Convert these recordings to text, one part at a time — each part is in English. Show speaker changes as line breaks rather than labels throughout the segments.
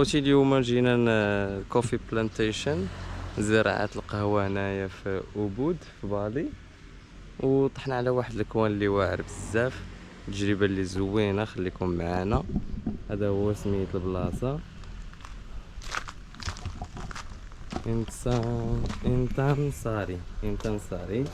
خوتي اليوم جينا كوفي بلانتيشن، زراعة القهوة هنايا في أبود في بالي، وطحنا على واحد الكوان اللي واعر بزاف، تجربة اللي زوينة. خليكم معانا. هذا هو سميت البلاصة انتانساري.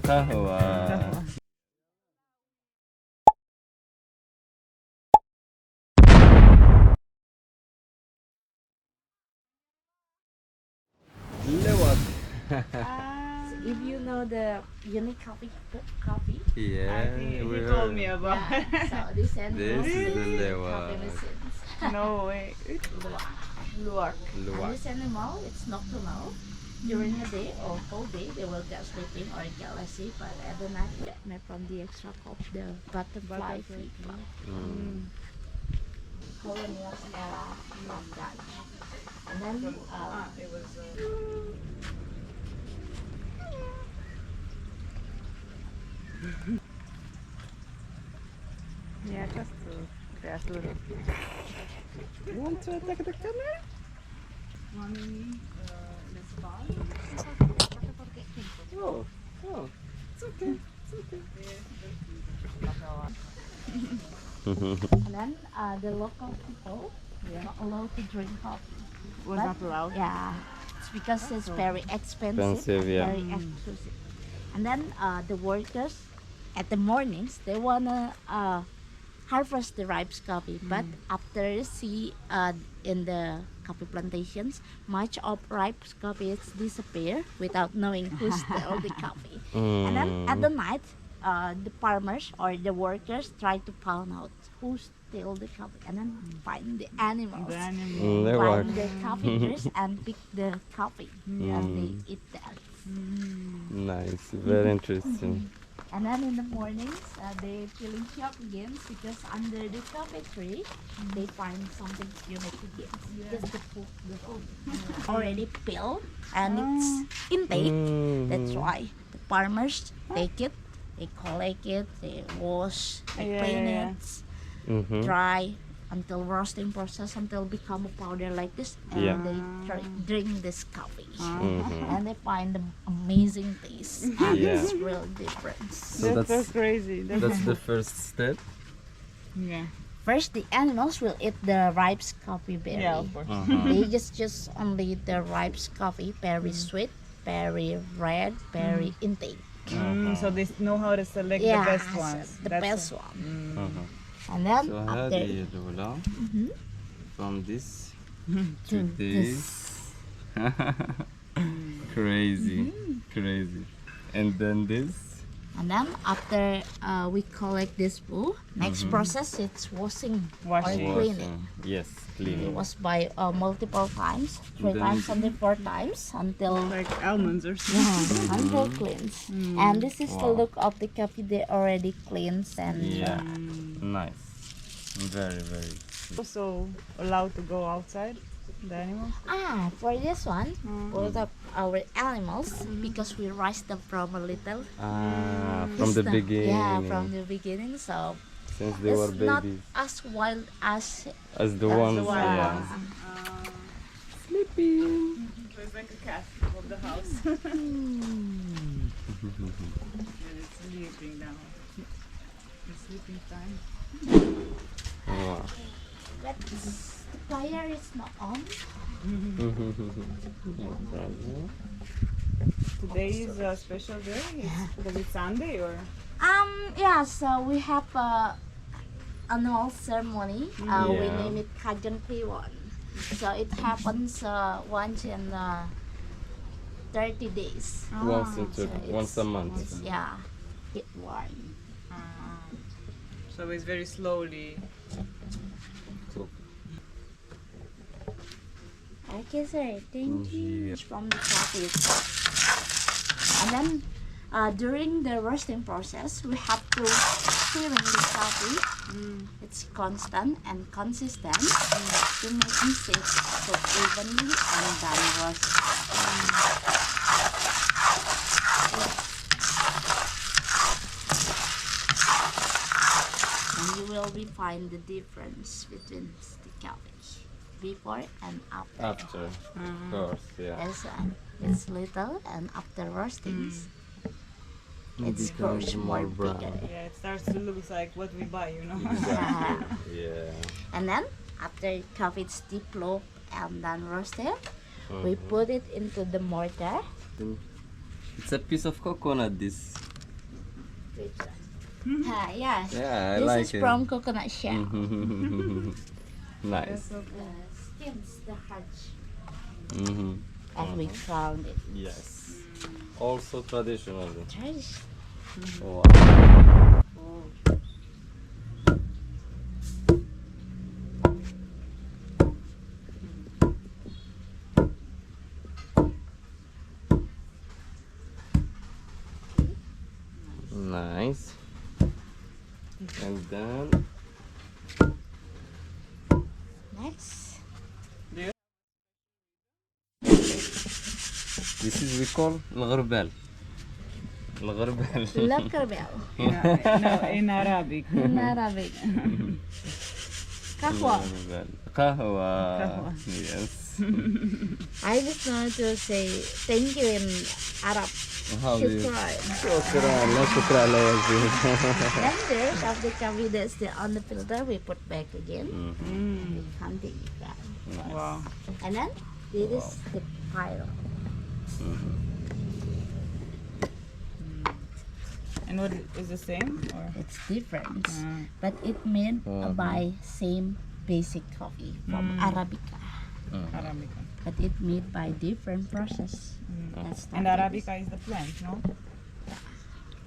قهوة. لواك.
If you know the unique coffee,
Yeah,
he told me about it.
so this and
This is the
coffee
Lewak.
machines.
No way. Luwak.
And this animal, it's nocturnal. During the day or whole day, they will get sleeping or get lazy, but at the night, get made from the extract of the butterfly fever. Colonial era of Dutch. And then,
It was. Yeah, just to fast little.
You want to take the camera? Oh, it's okay.
and then the local people are not allowed to drink coffee.
Was
But-
not allowed.
Yeah, it's because it's very expensive.
Expensive, yeah.
Very exclusive. And then the workers at the mornings they wanna harvest the ripe coffee, but after see in the coffee plantations, much of ripe coffee is disappear without knowing who stole the coffee. And then at the night, the farmers or the workers try to find out who stole the coffee, and then find the animals.
The animal.
Lewak.
Find the coffee trees and pick the coffee and they eat that.
Nice, very interesting.
And then in the mornings they feeling shocked again because under the coffee tree they find something unique again. Because the food already peeled and it's intake. That's why the farmers take it, they collect it, they wash, they
Yeah,
clean
yeah,
it, dry until roasting process until become a powder like this, and
Yeah.
they drink this coffee, and they find the amazing taste, and
Yeah.
it's real different.
So
That's
that's
crazy.
that's the first step.
Yeah.
First, the animals will eat the ripe coffee berry.
Yeah, of course.
They just only the ripe coffee, very sweet, very red, very intake.
So they know how to select
Yeah,
the best ones.
the
That's
best
it.
one. And then
So
after
هذه الأولى. From this to
to
this. Crazy. And then this.
And then after we collect this wool, next process it's washing or
Washing.
cleaning.
Yes,
It
cleaning.
was by multiple times, 3
Then-
times until 4 times until
Like almonds or something.
until cleans. And this is the
Wow.
look of the coffee they already cleansed and
Yeah, nice. Very.
Also allowed to go outside, the animals.
for this one, both of our animals because we raised them from a little.
From the
It's not-
beginning.
Yeah, from the beginning. So
Since they were
it's not
babies.
as wild as
As the ones.
wild
Yeah. Sleeping.
So it's like a cat of the house. It's sleeping now. It's sleeping time.
Wow.
but the fire is not on.
No problem.
today is a special day? Because it's Sunday or?
Yeah, so we have a annual ceremony. We
Yeah.
name it حيوان. So it happens once in 30 days.
Once a month.
Yeah, it wine.
So it's very slowly.
Okay, sir. Thank you.
Yeah.
It's from the coffee itself. And then during the roasting process, we have to stirring the coffee. It's constant and consistent to make it cook evenly and then roast. And you will be find the difference between the coffee before and after.
After, of course, yeah.
Yes, it's little, and after roasting, it's
becomes
grows
more
more
brown.
bigger.
Yeah, it starts to look like what we buy, you know.
Exactly. Yeah.
And then after coffee is developed and then roasted, we put it into the mortar.
It's a piece of coconut, this.
Yes.
Yeah, I
This
like
is
it.
from coconut shell.
Nice.
Skins the hard,
Mm-hmm.
and we found it.
Yes. Also traditional.
Trash.
Wow. Nice. And then
Next,
this is we call الغربال. الغربال.
Lockerbell.
No, in Arabic.
In Arabic. قهوة.
قهوة. Yes.
I just want to say thank you in Arab.
How do you?
Shukran.
شكرا لا شكرا على واجب.
Then there's of the coffee that's still on the filter, we put back again. Hunting back.
Wow.
And then this is the pile.
And what is the same? Or?
It's different, but it made by same basic coffee from Arabica,
Arabica.
but it made by different process. That's
And
not
Arabica is the plant, no?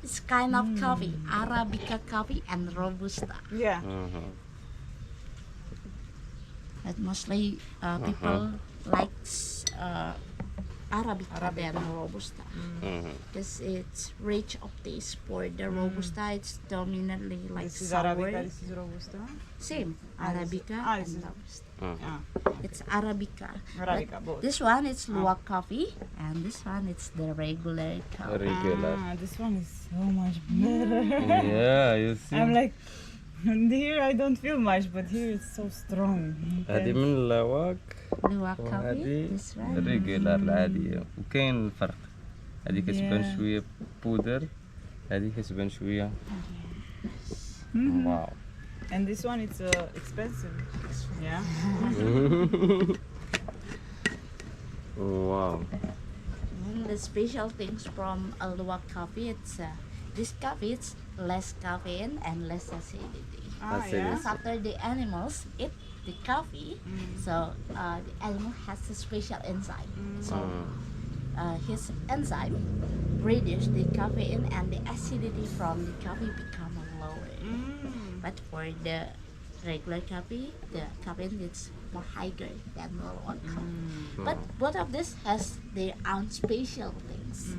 It's kind of coffee, Arabica coffee and Robusta.
Yeah.
But mostly people likes Arabica than Robusta because it's rich of taste. For the Robusta, it's dominantly like
This is
sour.
Arabica, this is Robusta.
Same Arabica
this
and
is-
Robusta.
Yeah.
It's Arabica.
Arabica,
But
both.
this one it's Luwak coffee, and this one it's the regular coffee.
Regular.
This one is so much better.
Yeah, you see.
I'm like, here I don't feel much, but here it's so strong.
هذه من اللواك
Luwak coffee.
وهذه
This one.
الريجولار العادية وكاين الفرق. هذه كتبان شوية بودر، هذه كتبان شوية واو.
And this one it's expensive. Yeah.
واو.
And the special things from a Luwak coffee, it's this coffee it's less caffeine and less acidity.
Acidity.
Yeah.
Because after the animals eat the coffee, so the animal has a special enzyme. So his enzyme reduce the caffeine and the acidity from the coffee become lower. But for the regular coffee, the caffeine is more higher than normal coffee. But both of this has their own special things.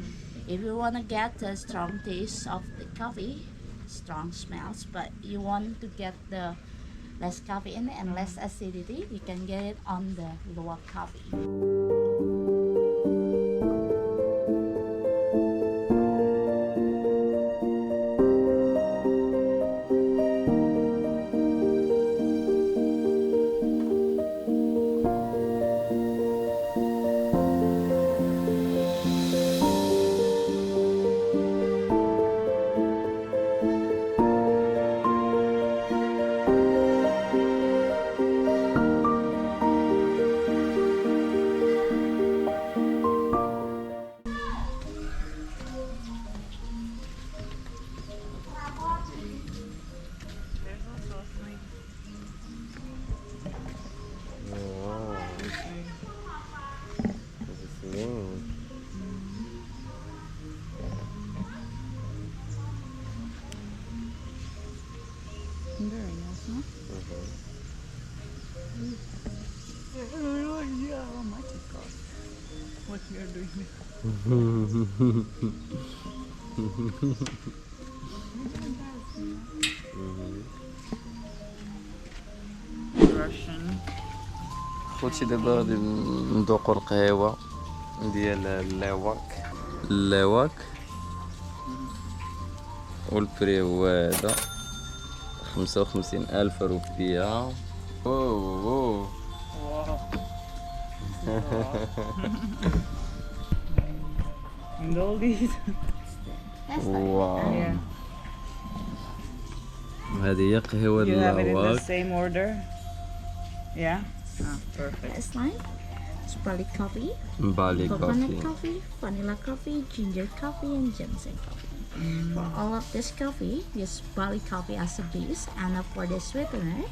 If you want to get the strong taste of the coffee, strong smells, but you want to get the less caffeine and less acidity, you can get it on the Luwak coffee.
I don't know idea how much it costs. What we are doing. Russian.
خوتي دابا غادي ندوقو القهوة ديال لواك والبري هو هذا 55,000 روبية. اوه
And all these.
That's
واو.
Yeah.
هذه هي قهوة
You have it in the
لواك.
same order. Yeah. Ah, perfect.
That's fine. It's barley coffee,
بالي
coconut
كوفي.
coffee, vanilla coffee, ginger coffee, and ginseng coffee. For all of this coffee, use barley coffee as a base, and for the sweetener,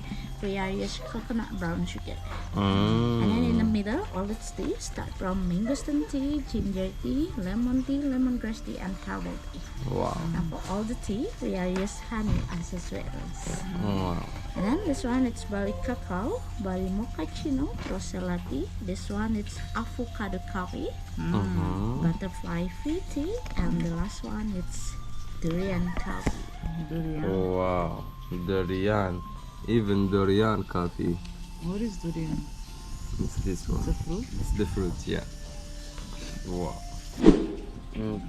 we are use coconut brown sugar. And then in the middle, all its tea start from mangosteen tea, ginger tea, lemongrass tea, and herbal tea.
واو
And for all the tea, we are use honey as a sweeteners.
واو.
And then this one it's barley cacao, barley mochaccino, rosella tea. This one it's avocado coffee, butterfly fruit tea, and the last one it's durian coffee.
Durian.
Wow, durian, even durian coffee.
What is durian?
It's this one.
It's a fruit?
It's the fruit, yeah. Wow.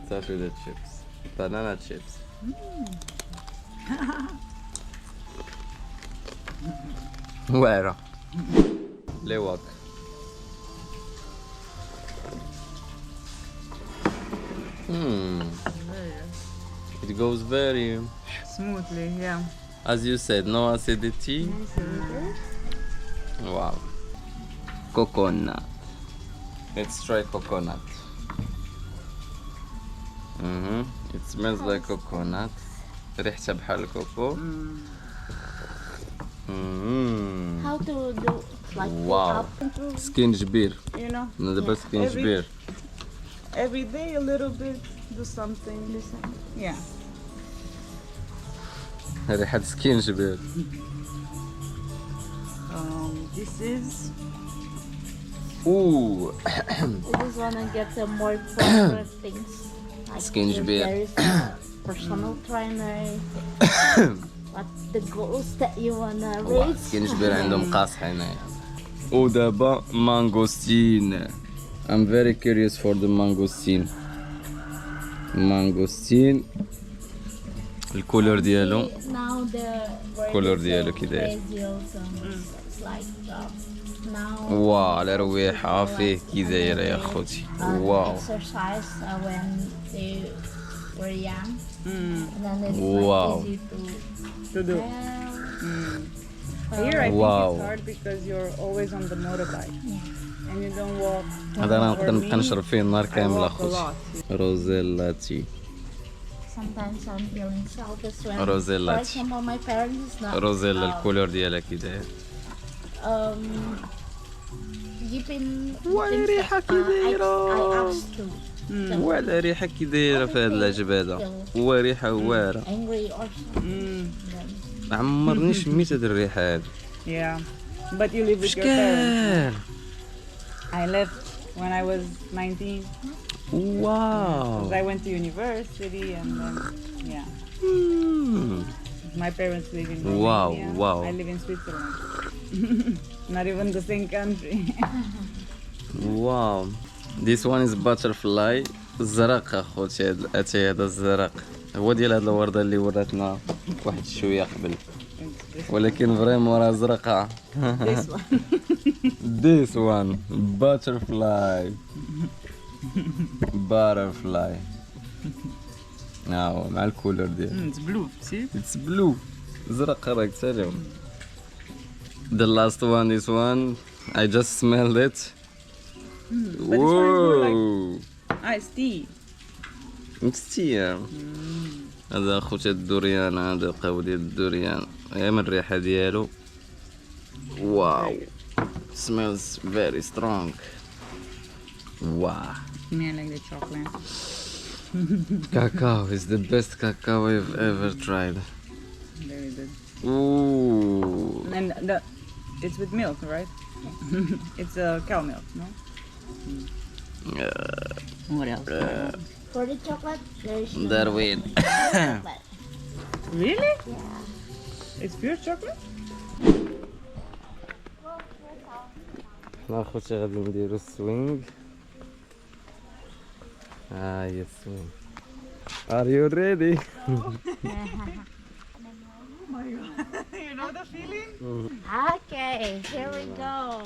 Potato chips, banana chips. Where? لواك. It goes very,
Smoothly, yeah.
as you said, no acidity. Wow. Coconut. Let's try coconut. It smells like coconut. ريحتها بحال الكوكو.
How to do like
Wow. سكين جبير.
You know,
دابا سكين
Every-
جبير.
every day a little bit, do something. Yeah.
ريحة سكين جبير.
This is
Ooh.
I just wanna get some more proper things. Like
Skin
if
beer.
there is a personal trainer. What the goals that you wanna reach?
سكين جبير عندهم قاصح هنايا. ودابا مانغوستين. I'm very curious for the mangosteen. مانغوستين الكولور ديالو
Now the
Color ديالو كي داير.
It's like now
واو على رويحة فيه كي دايرة يا خوتي. واو.
exercise when they were young. And then it's
Wow.
like easy
to do. Here I
Wow.
think it's hard because you're always on the motorbike and you don't walk.
هذا انا
For
نقدر
me,
نبقى نشرب فيه النهار
I
كامل
walk a
اخوتي.
lot.
روزيلاتي.
sometimes I'm feeling selfish when,
Rosella.
for example, my parents is not
روزيلا الكولور ديالها كي داير.
giving
واي
things
ريحة
that,
كي دايرة.
I asked to.
وعلى ريحة كي دايرة في هاد العجبة وريحة واعرة.
Angry or something. Then
عمرني شميت هاد الريحة هادي.
Yeah. But you live with your parents.
شكال.
I left when I was 19
واو.
because I went to university and then yeah. My parents live in
Wow,
Romania.
wow.
I live in Switzerland. Not even the same country.
واو. This one is butterfly. الزرق اخوتي هذا الزرق هو ديال هاد الوردة اللي وراتنا واحد شوية قبل ولكن فريمون راه زرقاء.
This one.
This one butterfly. Butterfly. مع الكولر ديالو.
It's blue. See?
It's blue. زرق راك تالهم. The last one, this one, I just smelled it.
But this one is more
Whoa.
Iced tea.
It's tea. هذا اخوتي الدوريان هذا القهوة ديال الدوريان غير من الريحة ديالو. واو. Smells very strong. Wow.
Me, I like the chocolate.
Cacao is the best cacao I've ever tried.
Very good.
Ooh.
And it's with milk, right? It's cow milk, no? What else?
For the chocolate, there's no
Darwin.
chocolate.
Really?
Yeah.
It's pure chocolate?
حنا اخوتي غادي نديرو السوينغ. هي السوينغ. Are you ready?
Oh my god. You know the feeling?
Okay, here we go.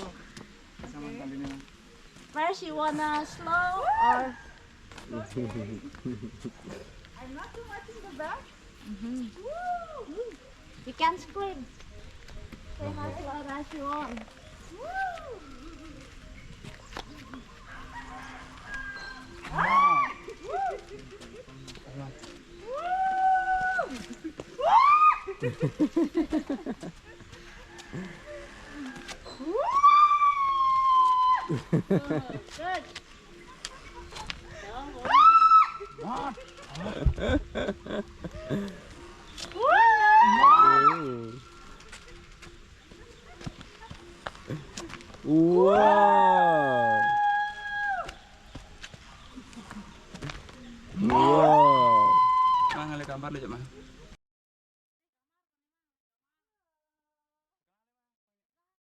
First, you wanna slow or?
I'm not too much in the back.
You can scream. Scream as loud as you want. Good.
Wow. Wow.
Mang, ada gambar deh, Mak.